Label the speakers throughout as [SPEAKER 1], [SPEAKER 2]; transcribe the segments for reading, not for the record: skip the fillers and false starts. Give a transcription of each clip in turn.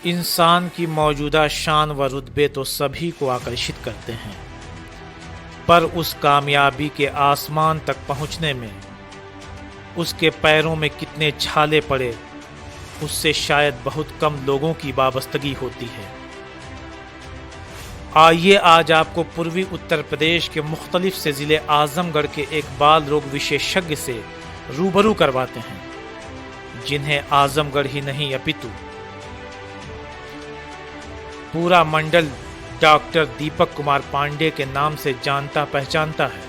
[SPEAKER 1] इंसान की मौजूदा शान व रुतबे तो सभी को आकर्षित करते हैं, पर उस कामयाबी के आसमान तक पहुंचने में उसके पैरों में कितने छाले पड़े, उससे शायद बहुत कम लोगों की वाबस्तगी होती है। आइए आज आपको पूर्वी उत्तर प्रदेश के मुख्तलिफ से ज़िले आज़मगढ़ के एक बाल रोग विशेषज्ञ से रूबरू करवाते हैं, जिन्हें आज़मगढ़ ही नहीं अपितु पूरा मंडल डॉक्टर दीपक कुमार पांडे के नाम से जानता पहचानता है।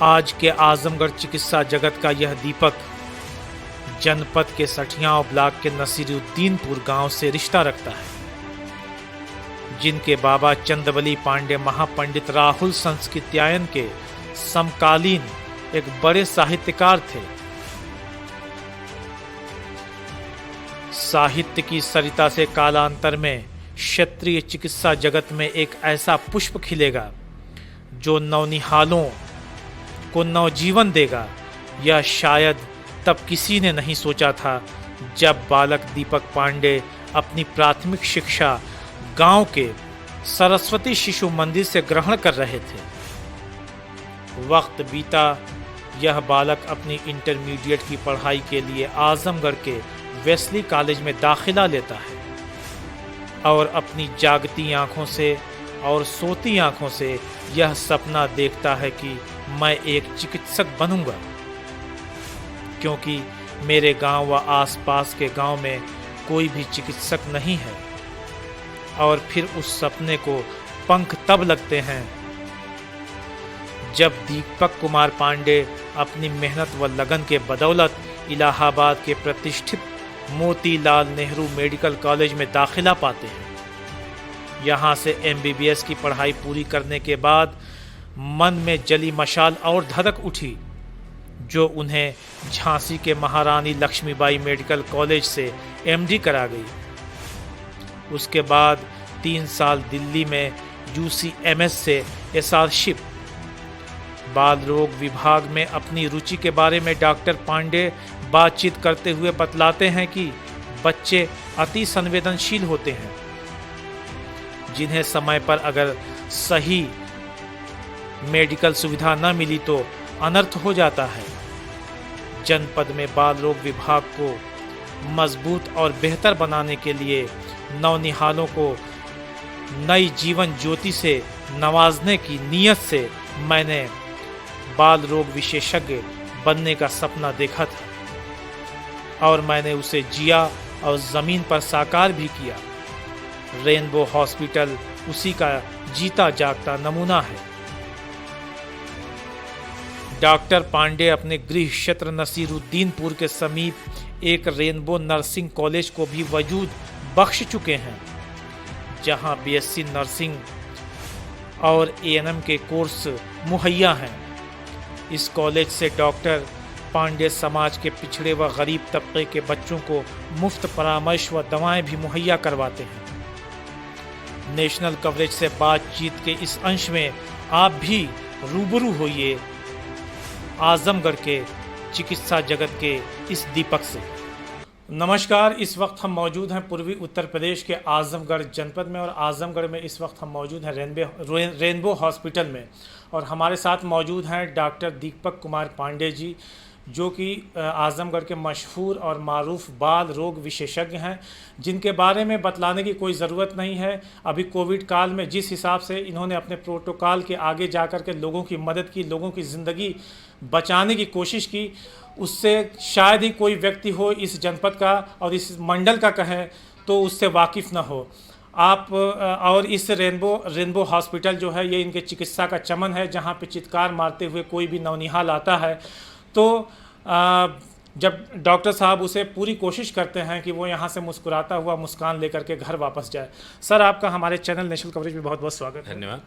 [SPEAKER 1] आज के आज़मगढ़ चिकित्सा जगत का यह दीपक जनपद के सठियाव ब्लॉक के नसीरुद्दीनपुर गांव से रिश्ता रखता है, जिनके बाबा चंदवली पांडे महापंडित राहुल संस्कृत्यायन के समकालीन एक बड़े साहित्यकार थे। साहित्य की सरिता से कालांतर में क्षेत्रीय चिकित्सा जगत में एक ऐसा पुष्प खिलेगा जो नवनिहालों को नवजीवन देगा, यह शायद तब किसी ने नहीं सोचा था जब बालक दीपक पांडे अपनी प्राथमिक शिक्षा गांव के सरस्वती शिशु मंदिर से ग्रहण कर रहे थे। वक्त बीता, यह बालक अपनी इंटरमीडिएट की पढ़ाई के लिए आज़मगढ़ के वेस्ली कॉलेज में दाखिला लेता है और अपनी जागती आंखों से और सोती आंखों से यह सपना देखता है कि मैं एक चिकित्सक बनूंगा, क्योंकि मेरे गांव व आसपास के गांव में कोई भी चिकित्सक नहीं है। और फिर उस सपने को पंख तब लगते हैं जब दीपक कुमार पांडे अपनी मेहनत व लगन के बदौलत इलाहाबाद के प्रतिष्ठित मोतीलाल नेहरू मेडिकल कॉलेज में दाखिला पाते हैं। यहाँ से MBBS की पढ़ाई पूरी करने के बाद मन में जली मशाल और धधक उठी, जो उन्हें झांसी के महारानी लक्ष्मीबाई मेडिकल कॉलेज से MD करा गई। उसके बाद 3 साल दिल्ली में UCMS से SRशिप बाल रोग विभाग में अपनी रुचि के बारे में डॉक्टर पांडे बातचीत करते हुए बतलाते हैं कि बच्चे अति संवेदनशील होते हैं, जिन्हें समय पर अगर सही मेडिकल सुविधा न मिली तो अनर्थ हो जाता है। जनपद में बाल रोग विभाग को मजबूत और बेहतर बनाने के लिए नवनिहालों को नई जीवन ज्योति से नवाजने की नीयत से मैंने बाल रोग विशेषज्ञ बनने का सपना देखा था और मैंने उसे जिया और ज़मीन पर साकार भी किया। रेनबो हॉस्पिटल उसी का जीता जागता नमूना है। डॉक्टर पांडे अपने गृह क्षेत्र नसीरुद्दीनपुर के समीप एक रेनबो नर्सिंग कॉलेज को भी वजूद बख्श चुके हैं, जहां BSc नर्सिंग और ANM के कोर्स मुहैया हैं। इस कॉलेज से डॉक्टर पांडे समाज के पिछड़े व गरीब तबके के बच्चों को मुफ्त परामर्श व दवाएं भी मुहैया करवाते हैं। नेशनल कवरेज से बातचीत के इस अंश में आप भी रूबरू होइए आज़मगढ़ के चिकित्सा जगत के इस दीपक से। नमस्कार, इस वक्त हम मौजूद हैं पूर्वी उत्तर प्रदेश के आज़मगढ़ जनपद में, और आज़मगढ़ में इस वक्त हम मौजूद हैं रेनबो हॉस्पिटल में, और हमारे साथ मौजूद हैं डॉक्टर दीपक कुमार पांडे जी, जो कि आज़मगढ़ के मशहूर और मारूफ बाल रोग विशेषज्ञ हैं, जिनके बारे में बतलाने की कोई ज़रूरत नहीं है। अभी कोविड काल में जिस हिसाब से इन्होंने अपने प्रोटोकॉल के आगे जाकर के लोगों की मदद की, लोगों की ज़िंदगी बचाने की कोशिश की, उससे शायद ही कोई व्यक्ति हो इस जनपद का और इस मंडल का कहें तो उससे वाकिफ़ न हो। आप और इस रेनबो हॉस्पिटल जो है, ये इनके चिकित्सा का चमन है, जहाँ पे चित्कार मारते हुए कोई भी नवनिहाल आता है तो जब डॉक्टर साहब उसे पूरी कोशिश करते हैं कि वो यहाँ से मुस्कुराता हुआ मुस्कान लेकर के घर वापस जाए। सर, आपका हमारे चैनल नेशनल कवरेज में बहुत बहुत स्वागत है।
[SPEAKER 2] धन्यवाद।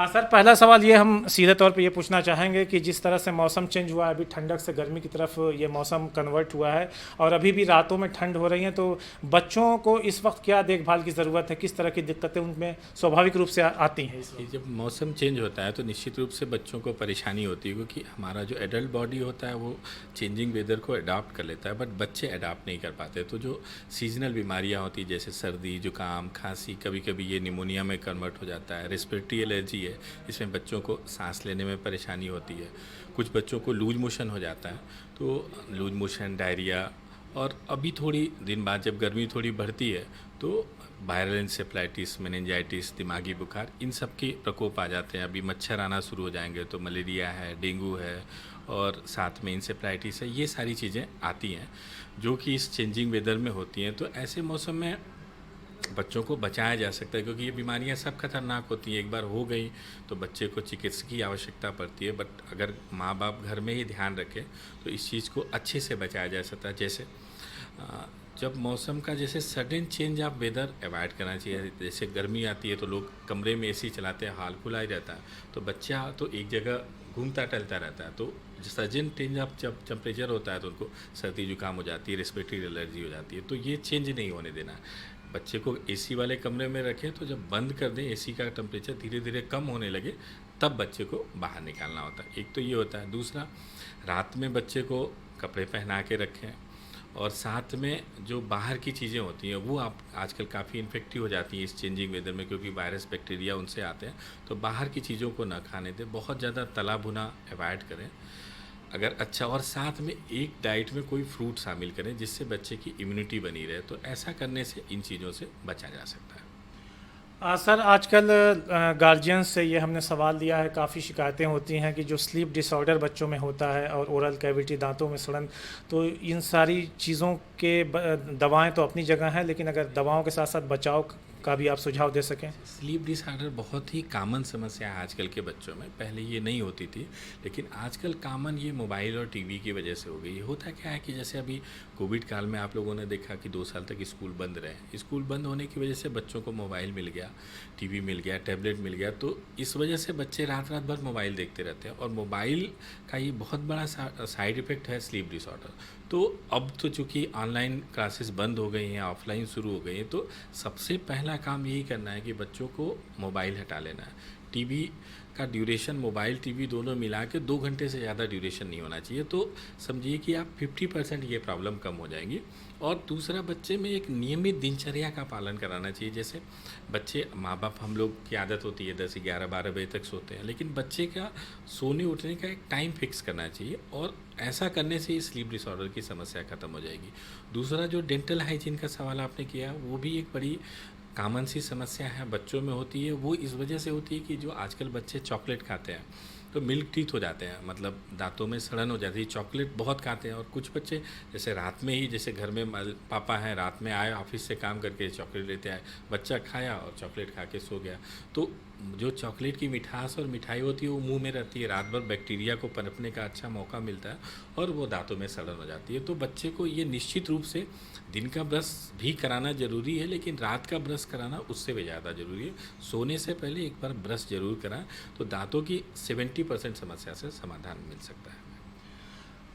[SPEAKER 1] सर पहला सवाल ये हम सीधे तौर पे ये पूछना चाहेंगे कि जिस तरह से मौसम चेंज हुआ है, अभी ठंडक से गर्मी की तरफ ये मौसम कन्वर्ट हुआ है और अभी भी रातों में ठंड हो रही है, तो बच्चों को इस वक्त क्या देखभाल की ज़रूरत है, किस तरह की दिक्कतें उनमें स्वाभाविक रूप से आती हैं इस
[SPEAKER 2] ये
[SPEAKER 1] वक्त?
[SPEAKER 2] जब मौसम चेंज होता है तो निश्चित रूप से बच्चों को परेशानी होती है, क्योंकि हमारा जो एडल्ट बॉडी होता है वो चेंजिंग वेदर को अडाप्ट कर लेता है, बट बच्चे अडाप्ट नहीं कर पाते। तो जो सीजनल बीमारियां होती हैं जैसे सर्दी, जुकाम, खांसी, कभी कभी ये निमोनिया में कन्वर्ट हो जाता है, रेस्पिरेटरी एलर्जी है, इसमें बच्चों को सांस लेने में परेशानी होती है। कुछ बच्चों को लूज मोशन हो जाता है, तो लूज मोशन, डायरिया, और अभी थोड़ी दिन बाद जब गर्मी थोड़ी बढ़ती है तो वायरल इंसेफ्लाइटिस, मेनिंजाइटिस, दिमागी बुखार, इन सब के प्रकोप आ जाते हैं। अभी मच्छर आना शुरू हो जाएंगे तो मलेरिया है, डेंगू है और साथ में इंसेफ्लाइटिस है, ये सारी चीज़ें आती हैं जो कि इस चेंजिंग वेदर में होती हैं। तो ऐसे मौसम में बच्चों को बचाया जा सकता है, क्योंकि ये बीमारियां सब खतरनाक होती हैं। एक बार हो गई तो बच्चे को चिकित्सा की आवश्यकता पड़ती है, बट अगर माँ बाप घर में ही ध्यान रखें तो इस चीज़ को अच्छे से बचाया जा सकता है। जैसे जब मौसम का जैसे सडन चेंज आप वेदर अवॉइड करना चाहिए। जैसे गर्मी आती है तो लोग कमरे में एसी चलाते हैं, हाल खुला ही रहता है, तो बच्चा तो एक जगह घूमता टहलता रहता है, तो सडन चेंज आप जब टेम्परेचर होता है तो उनको सर्दी जुकाम हो जाती है, रेस्पिरेटरी एलर्जी हो जाती है। तो ये चेंज नहीं होने देना है। बच्चे को एसी वाले कमरे में रखें, तो जब बंद कर दें एसी का टेम्परेचर धीरे धीरे कम होने लगे तब बच्चे को बाहर निकालना होता है। एक तो ये होता है। दूसरा, रात में बच्चे को कपड़े पहना के रखें, और साथ में जो बाहर की चीज़ें होती हैं वो आप आजकल काफ़ी इन्फेक्टिव हो जाती हैं इस चेंजिंग वेदर में, क्योंकि वायरस, बैक्टीरिया उनसे आते हैं। तो बाहर की चीज़ों को ना खाने दें, बहुत ज़्यादा तला भुना अवॉइड करें अगर अच्छा, और साथ में एक डाइट में कोई फ्रूट शामिल करें जिससे बच्चे की इम्यूनिटी बनी रहे। तो ऐसा करने से इन चीज़ों से बचा जा सकता है।
[SPEAKER 1] सर आजकल गार्जियंस से ये हमने सवाल लिया है, काफ़ी शिकायतें होती हैं कि जो स्लीप डिसऑर्डर बच्चों में होता है और ओरल कैविटी, दांतों में सड़न, तो इन सारी चीज़ों के दवाएं तो अपनी जगह हैं, लेकिन अगर दवाओं के साथ साथ बचाव का भी आप सुझाव दे सकें।
[SPEAKER 2] स्लीप डिसऑर्डर बहुत ही कॉमन समस्या है आजकल के बच्चों में। पहले ये नहीं होती थी, लेकिन आजकल कॉमन ये मोबाइल और टीवी की वजह से हो गई। होता क्या है कि जैसे अभी कोविड काल में आप लोगों ने देखा कि 2 साल तक स्कूल बंद रहे। स्कूल बंद होने की वजह से बच्चों को मोबाइल मिल गया, टीवी मिल गया, टैबलेट मिल गया, तो इस वजह से बच्चे रात रात भर मोबाइल देखते रहते हैं। और मोबाइल का ये बहुत बड़ा साइड इफ़ेक्ट है स्लीप डिसऑर्डर। तो अब तो चूँकि ऑनलाइन क्लासेस बंद हो गई हैं, ऑफलाइन शुरू हो गई हैं, तो सबसे पहला काम यही करना है कि बच्चों को मोबाइल हटा लेना है। टीवी का ड्यूरेशन, मोबाइल टीवी दोनों मिला के 2 घंटे से ज़्यादा ड्यूरेशन नहीं होना चाहिए। तो समझिए कि आप 50% ये प्रॉब्लम कम हो जाएंगी। और दूसरा, बच्चे में एक नियमित दिनचर्या का पालन कराना चाहिए। जैसे बच्चे, माँ बाप, हम लोग की आदत होती है 10, 11, 12 बजे तक सोते हैं, लेकिन बच्चे का सोने उठने का एक टाइम फिक्स करना चाहिए, और ऐसा करने से ही स्लीप डिसऑर्डर की समस्या ख़त्म हो जाएगी। दूसरा, जो डेंटल हाइजीन का सवाल आपने किया, वो भी एक बड़ी कॉमन सी समस्या है, बच्चों में होती है। वो इस वजह से होती है कि जो आजकल बच्चे चॉकलेट खाते हैं तो मिल्क टीथ हो जाते हैं, मतलब दांतों में सड़न हो जाती है। चॉकलेट बहुत खाते हैं, और कुछ बच्चे जैसे रात में ही, जैसे घर में पापा हैं, रात में आए ऑफिस से काम करके चॉकलेट लेते आए, बच्चा खाया और चॉकलेट खा के सो गया। तो जो चॉकलेट की मिठास और मिठाई होती है वो मुंह में रहती है, रात भर बैक्टीरिया को पनपने का अच्छा मौका मिलता है, और वो दांतों में सड़न हो जाती है। तो बच्चे को ये निश्चित रूप से दिन का ब्रश भी कराना ज़रूरी है, लेकिन रात का ब्रश कराना उससे भी ज़्यादा ज़रूरी है। सोने से पहले एक बार ब्रश ज़रूर कराएं, तो दांतों की 70% समस्या से समाधान मिल सकता है।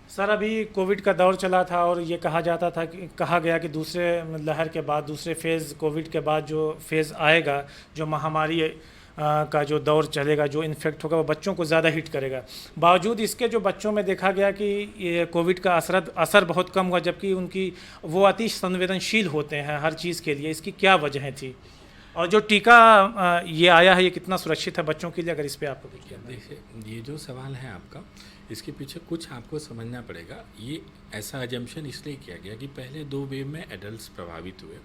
[SPEAKER 1] सर अभी कोविड का दौर चला था और ये कहा जाता था कि, कहा गया कि दूसरे लहर के बाद, दूसरे फेज़, कोविड के बाद जो फेज़ आएगा, जो महामारी का जो दौर चलेगा, जो इन्फेक्ट होगा वो बच्चों को ज़्यादा हिट करेगा। बावजूद इसके जो बच्चों में देखा गया कि ये कोविड का असर बहुत कम हुआ, जबकि उनकी वो अति संवेदनशील होते हैं हर चीज़ के लिए। इसकी क्या वजह थी? और जो टीका ये आया है, ये कितना सुरक्षित है बच्चों के लिए, अगर इस पर आपको कुछ कहना है?
[SPEAKER 2] देखिए, ये जो सवाल है आपका, इसके पीछे कुछ आपको समझना पड़ेगा। ये ऐसा अजम्पशन इसलिए किया गया कि पहले 2 वेव में एडल्ट्स प्रभावित हुए,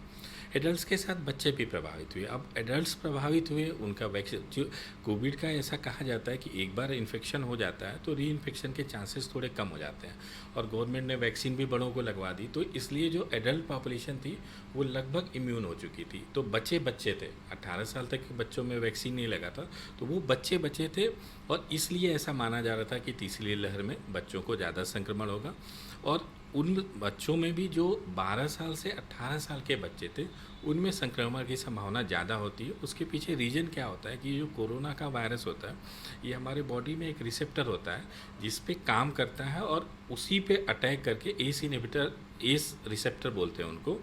[SPEAKER 2] एडल्ट्स के साथ बच्चे भी प्रभावित हुए। अब एडल्ट्स प्रभावित हुए, उनका वैक्सीन, जो कोविड का ऐसा कहा जाता है कि एक बार इन्फेक्शन हो जाता है तो री इन्फेक्शन के चांसेस थोड़े कम हो जाते हैं, और गवर्नमेंट ने वैक्सीन भी बड़ों को लगवा दी। तो इसलिए जो एडल्ट पॉपुलेशन थी वो लगभग इम्यून हो चुकी थी। तो बच्चे थे, 18 साल तक के बच्चों में वैक्सीन नहीं लगा था, तो वो बच्चे थे, और इसलिए ऐसा माना जा रहा था कि तीसरी लहर में बच्चों को ज़्यादा संक्रमण होगा। और उन बच्चों में भी जो 12 साल से 18 साल के बच्चे थे, उनमें संक्रमण की संभावना ज़्यादा होती है। उसके पीछे रीज़न क्या होता है कि जो कोरोना का वायरस होता है, ये हमारे बॉडी में एक रिसेप्टर होता है जिस पे काम करता है और उसी पे अटैक करके एस इनहिबिटर, एस रिसेप्टर बोलते हैं उनको।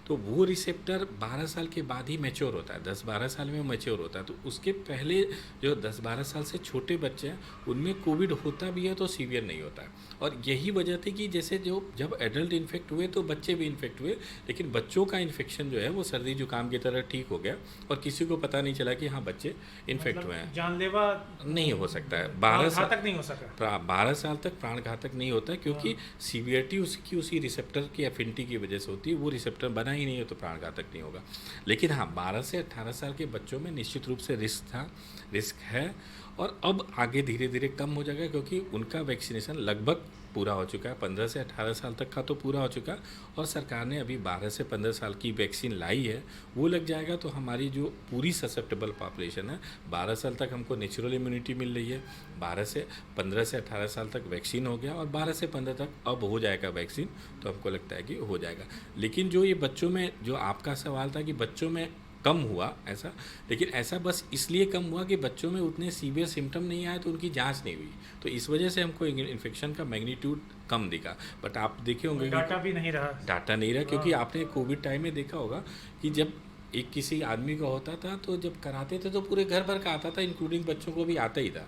[SPEAKER 2] तो वो रिसेप्टर 12 साल के बाद ही मैच्योर होता है, 10-12 साल में मैच्योर होता है। तो उसके पहले जो 10-12 साल से छोटे बच्चे हैं उनमें कोविड होता भी है तो सीवियर नहीं होता है। और यही वजह थी कि जैसे जो जब एडल्ट इन्फेक्ट हुए तो बच्चे भी इन्फेक्ट हुए, लेकिन बच्चों का इन्फेक्शन जो है वो सर्दी जुकाम की तरह ठीक हो गया और किसी को पता नहीं चला कि हाँ बच्चे इन्फेक्ट हुए हैं।
[SPEAKER 1] जानलेवा
[SPEAKER 2] नहीं हो सकता है,
[SPEAKER 1] 12 साल तक नहीं हो सका,
[SPEAKER 2] 12 साल तक प्राण घातक नहीं होता है, क्योंकि सीवियरिटी उसकी उसी रिसेप्टर की एफिनिटी की वजह से होती है। वो रिसेप्टर बना ही नहीं है तो प्राण घातक नहीं होगा। लेकिन हाँ 12 से 18 साल के बच्चों में निश्चित रूप से रिस्क है और अब आगे धीरे धीरे कम हो जाएगा, क्योंकि उनका वैक्सीनेशन लगभग पूरा हो चुका है। 15 से 18 साल तक का तो पूरा हो चुका है और सरकार ने अभी 12 से 15 साल की वैक्सीन लाई है, वो लग जाएगा तो हमारी जो पूरी ससेप्टेबल पॉपुलेशन है, 12 साल तक हमको नेचुरल इम्यूनिटी मिल रही है, 15 से 18 साल तक वैक्सीन हो गया और 12 से 15 तक अब हो जाएगा वैक्सीन, तो हमको लगता है कि हो जाएगा। लेकिन जो ये बच्चों में, जो आपका सवाल था कि बच्चों में कम हुआ ऐसा, लेकिन ऐसा बस इसलिए कम हुआ कि बच्चों में उतने सीवियर सिम्टम नहीं आए तो उनकी जांच नहीं हुई, तो इस वजह से हमको इन्फेक्शन का मैग्नीट्यूड कम दिखा। बट आप देखे होंगे
[SPEAKER 1] डाटा भी नहीं रहा,
[SPEAKER 2] क्योंकि आपने कोविड टाइम में देखा होगा कि जब एक किसी आदमी का होता था तो जब कराते थे तो पूरे घर भर का आता था, इंक्लूडिंग बच्चों को भी आता ही था।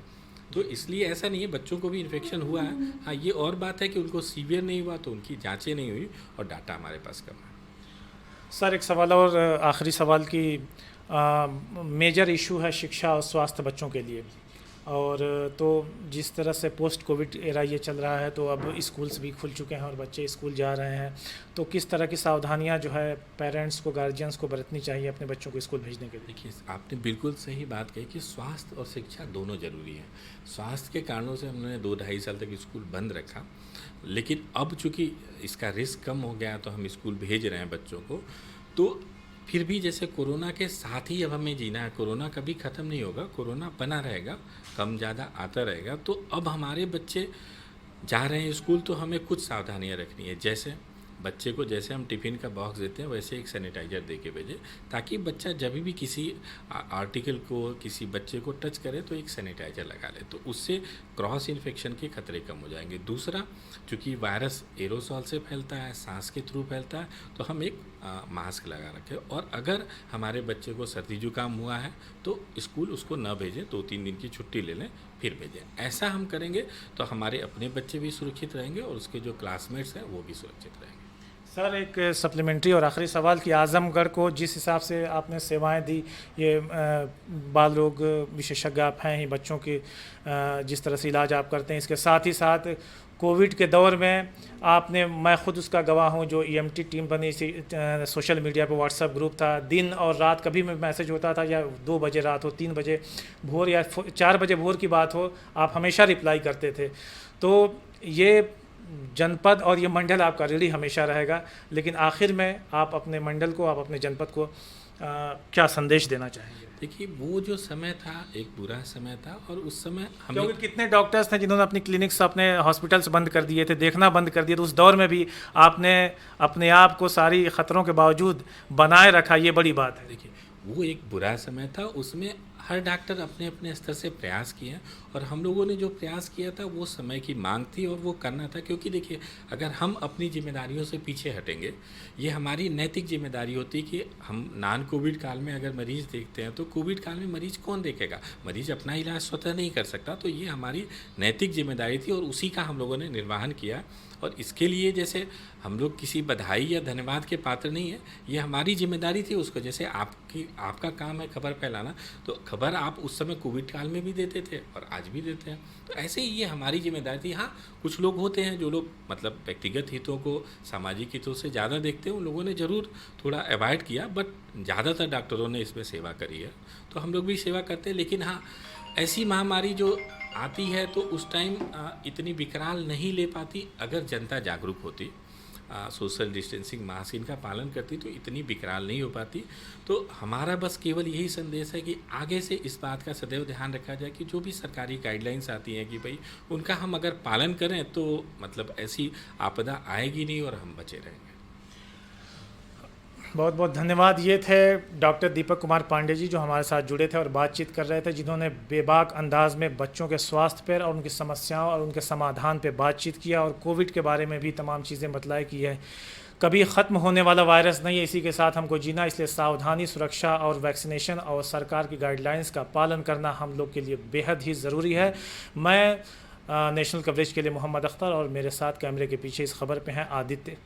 [SPEAKER 2] तो इसलिए ऐसा नहीं है, बच्चों को भी इन्फेक्शन हुआ है। हाँ ये और बात है कि उनको सीवियर नहीं हुआ तो उनकी जाँचें नहीं हुई और डाटा हमारे पास कम है।
[SPEAKER 1] सर एक सवाल और, आखिरी सवाल की मेजर इशू है शिक्षा और स्वास्थ्य बच्चों के लिए, और तो जिस तरह से पोस्ट कोविड एरा ये चल रहा है तो अब स्कूल्स भी खुल चुके हैं और बच्चे स्कूल जा रहे हैं, तो किस तरह की सावधानियां जो है पेरेंट्स को, गार्जियंस को बरतनी चाहिए अपने बच्चों को स्कूल भेजने के लिए?
[SPEAKER 2] देखिए आपने बिल्कुल सही बात कही कि स्वास्थ्य और शिक्षा दोनों ज़रूरी है। स्वास्थ्य के कारणों से हमने 2-2.5 साल तक स्कूल बंद रखा, लेकिन अब चूँकि इसका रिस्क कम हो गया तो हम स्कूल भेज रहे हैं बच्चों को। तो फिर भी जैसे कोरोना के साथ ही अब हमें जीना है, कोरोना कभी ख़त्म नहीं होगा, कोरोना बना रहेगा, कम ज़्यादा आता रहेगा। तो अब हमारे बच्चे जा रहे हैं स्कूल तो हमें कुछ सावधानियां रखनी है। जैसे बच्चे को जैसे हम टिफ़िन का बॉक्स देते हैं वैसे एक सैनिटाइज़र दे के भेजें, ताकि बच्चा जब भी किसी आर्टिकल को, किसी बच्चे को टच करे तो एक सैनिटाइज़र लगा ले, तो उससे क्रॉस इन्फेक्शन के खतरे कम हो जाएंगे। दूसरा, चूँकि वायरस एरोसॉल से फैलता है, सांस के थ्रू फैलता है, तो हम एक मास्क लगा रखें। और अगर हमारे बच्चे को सर्दी जुकाम हुआ है तो स्कूल उसको न भेजें, 2-3 दिन की छुट्टी ले लें फिर भेजें। ऐसा हम करेंगे तो हमारे अपने बच्चे भी सुरक्षित रहेंगे और उसके जो क्लासमेट्स हैं वो भी सुरक्षित रहेंगे।
[SPEAKER 1] सर एक सप्लीमेंट्री और आखिरी सवाल कि आजमगढ़ को जिस हिसाब से आपने सेवाएं दी, ये बाल रोग विशेषज्ञ आप हैं ही, बच्चों की जिस तरह से इलाज आप करते हैं, इसके साथ ही साथ कोविड के दौर में आपने, मैं खुद उसका गवाह हूँ, जो ईएमटी टीम बनी थी, सोशल मीडिया पे व्हाट्सएप ग्रुप था, दिन और रात कभी भी मैसेज होता था, या 2 बजे रात हो, 3 बजे भोर या 4 बजे भोर की बात हो, आप हमेशा रिप्लाई करते थे। तो ये जनपद और ये मंडल आपका ऋणी हमेशा रहेगा, लेकिन आखिर में आप अपने मंडल को, आप अपने जनपद को क्या संदेश देना चाहेंगे?
[SPEAKER 2] देखिए वो जो समय था एक बुरा समय था, और उस समय हमें,
[SPEAKER 1] क्योंकि कितने डॉक्टर्स थे जिन्होंने अपनी क्लिनिक्स, अपने हॉस्पिटल्स बंद कर दिए थे, देखना बंद कर दिए, तो उस दौर में भी आपने अपने आप को सारी खतरों के बावजूद बनाए रखा, ये बड़ी बात है।
[SPEAKER 2] देखिए वो एक बुरा समय था, उसमें हर डॉक्टर अपने अपने स्तर से प्रयास किए, और हम लोगों ने जो प्रयास किया था वो समय की मांग थी और वो करना था। क्योंकि देखिए अगर हम अपनी जिम्मेदारियों से पीछे हटेंगे, ये हमारी नैतिक जिम्मेदारी होती कि हम नॉन कोविड काल में अगर मरीज़ देखते हैं तो कोविड काल में मरीज़ कौन देखेगा? मरीज़ अपना इलाज स्वतः नहीं कर सकता, तो ये हमारी नैतिक जिम्मेदारी थी और उसी का हम लोगों ने निर्वहन किया। और इसके लिए जैसे हम लोग किसी बधाई या धन्यवाद के पात्र नहीं है, ये हमारी जिम्मेदारी थी उसको, जैसे आपका काम है खबर फैलाना, तो खबर आप उस समय कोविड काल में भी देते थे और आज भी देते हैं, तो ऐसे ही ये हमारी जिम्मेदारी थी। हाँ कुछ लोग होते हैं जो लोग मतलब व्यक्तिगत हितों को सामाजिक हितों से ज़्यादा देखते हैं, उन लोगों ने ज़रूर थोड़ा अवॉइड किया, बट ज़्यादातर डॉक्टरों ने इसमें सेवा करी है, तो हम लोग भी सेवा करते हैं। लेकिन हाँ ऐसी महामारी जो आती है तो उस टाइम इतनी विकराल नहीं ले पाती अगर जनता जागरूक होती। सोशल डिस्टेंसिंग मास्क इनका पालन करती तो इतनी विकराल नहीं हो पाती। तो हमारा बस केवल यही संदेश है कि आगे से इस बात का सदैव ध्यान रखा जाए कि जो भी सरकारी गाइडलाइंस आती हैं कि भाई उनका हम अगर पालन करें तो मतलब ऐसी आपदा आएगी नहीं और हम बचे रहेंगे।
[SPEAKER 1] बहुत बहुत धन्यवाद। ये थे डॉक्टर दीपक कुमार पांडे जी जो हमारे साथ जुड़े थे और बातचीत कर रहे थे, जिन्होंने बेबाक अंदाज में बच्चों के स्वास्थ्य पर और उनकी समस्याओं और उनके समाधान पर बातचीत किया और कोविड के बारे में भी तमाम चीज़ें बतलाई कि यह कभी ख़त्म होने वाला वायरस नहीं है, इसी के साथ हमको जीना, इसलिए सावधानी, सुरक्षा और वैक्सीनेशन और सरकार की गाइडलाइंस का पालन करना हम लोग के लिए बेहद ही ज़रूरी है। मैं नेशनल कवरेज के लिए मोहम्मद अख्तर और मेरे साथ कैमरे के पीछे इस खबर पे हैं आदित्य।